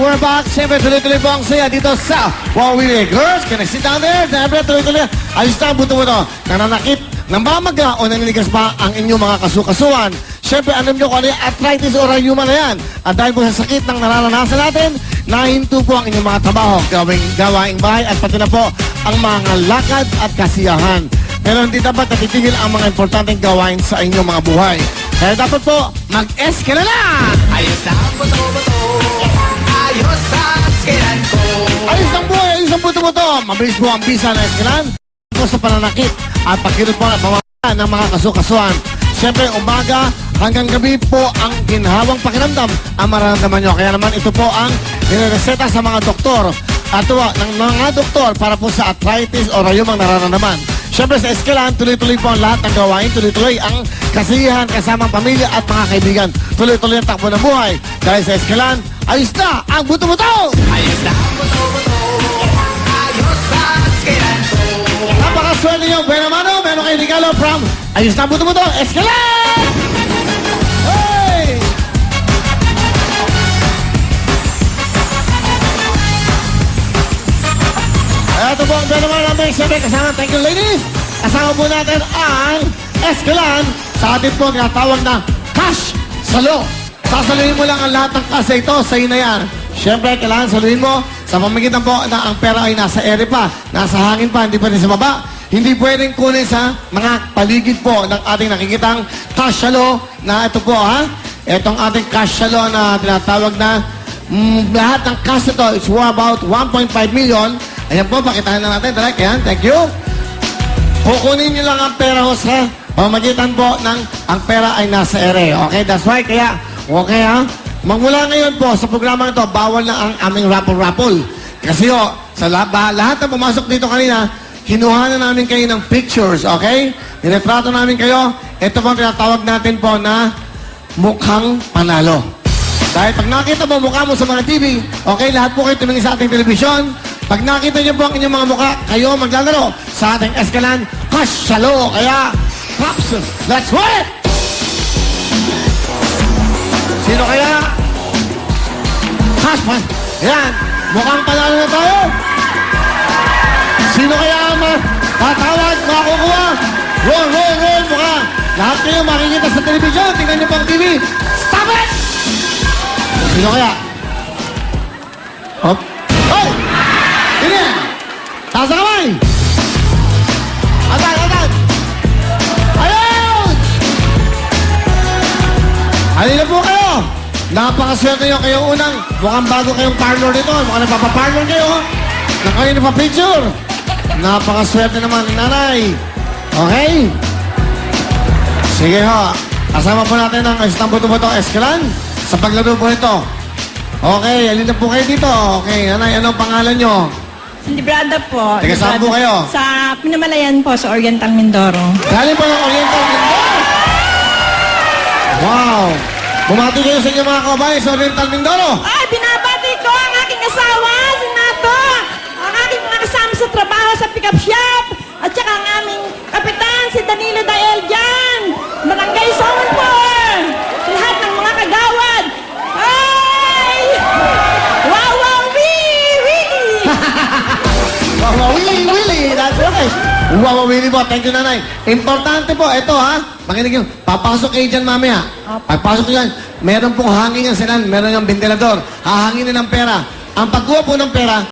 we're back. Siyempre, tuloy-tuloy po ang saya dito sa Wawili. Girls, can I sit down there? Siyempre, tuloy-tuloy. Ayos na ang buto-buto. Nananakit, namamaga o naninigas pa ang inyong mga kasukasuan. Siyempre, alam nyo kung ano yung arthritis o rayuma na yan. At dahil po sa sakit ng nararanasan natin, nahinto po ang inyong mga trabaho, gawaing bahay at pati na po ang mga lakad at kasiyahan. Pero hindi dapat natitigil ang mga importanteng gawain sa inyong mga buhay. Kaya dapat po, mag-eskela na! Ayos na ang buto-buto. Ayos ang skilan ko. Ayos ang buhay, ayos ang buto-buto. Mabilis po ang bisa na eskalan po sa pananakit at pagkirot po at pamamagitan ng mga kasukasuan. Siyempre, umaga hanggang gabi po ang ginhawang pakiramdam ang mararamdaman nyo. Kaya naman ito po ang nireseta sa mga doktor at ng mga doktor para po sa arthritis o rayumang nararamdaman. Siyempre sa Escalan, tuloy-tuloy po ang lahat ng gawain, tuloy-tuloy ang kasiyahan kasamang pamilya at mga kaibigan. Tuloy-tuloy ang takbo ng buhay. Dahil sa Escalan, ayos na ang buto-buto! Ayos na ang buto-buto. Ayos ang skilan ko. Napakaswerte nyo, buena mano, meron kayo regalo from ayos na ang buto-buto, Escalan! Hey! Ito po ang buena mano namin, siyempre kasama, thank you ladies! Kasama po natin ang Escalan sa ating po tinatawag na cash salo. Sasaluhin mo lang ang lahat ng cash na ito, sa'yo na yan. Siyempre, kailangan saluhin mo sa pamagitan po na ang pera ay nasa ere pa, nasa hangin pa, hindi pa rin sa baba. Hindi pwedeng kunin sa mga paligid po ng ating nakikitang cash salo na ito po ha. Itong ating cash salo na tinatawag na lahat ng cash ito is worth about 1.5 million. Ayan po, pakitaan na natin. Direct, yan. Thank you. Kukunin nyo lang ang pera ho sa pamagitan po ng ang pera ay nasa ere. Okay, that's right. Kaya, okay ha? Magmula ngayon po sa programa ito, bawal na ang aming raffle-raffle. Kasi ho, sa lahat na pumasok dito kanina, kinuha na namin kayo ng pictures, okay? Niretrato namin kayo. Ito po ang tinatawag natin po na mukhang panalo. Dahil pag nakita mo mukha mo sa mga TV, okay, lahat po kayo tumingin sa ating telebisyon. Pag nakita niyo po ang inyong mga mukha, kayo maglalaro sa ating Escalan Cash Salo. Kaya, props, let's roll it! Sino kaya? Cash, yan, mukhang panalo na tayo. Sino kaya ang tatawag, makukuha? Roll, roll, roll, mukha. Lahat kayo makikita sa telebisyon, tingnan niyo pang TV. Stop it! Sino kaya? Hop. Oh! Hindi! Taas na kamay! Agad, agad! Ayun! Halina po kayo! Napakaswerte nyo kayong unang mukhang bago kayong parlor dito. Mukhang nagpapaparlor kayo. Na kayo nagpa-picture. Napakaswerte naman, nanay. Okay? Sige ho. Kasama po natin ang isang buto-buto Escalan sa paglaro po ito. Okay, halina po kayo dito. Okay, nanay, anong pangalan nyo? Librada po. Taga saan po kayo? Sa Pinamalayan po, sa Oriental Mindoro. Galing po ng Oriental Mindoro. Wow! Bumati kayo sa inyong mga kababayan sa Oriental Mindoro. Ay, binabati ko ang aking asawa, si Nato, ang aking mga kasama sa trabaho sa pick-up shop, at saka ang aming kapitan, si Danilo Dael dyan, Barangay Zone 4, lahat ng mga kagawad. Ay! Wow, wow, wee, wee! Wow, Willy, that's right. Wow, Willy po. Thank you, nanay. Importante po, ito ha. Makinig yung, papasok kayo dyan mamaya. Pagpasok kayo dyan, meron pong hangin yung sinan, meron yung ventilador. Hahanginin ng pera. Ang pagkuha po ng pera,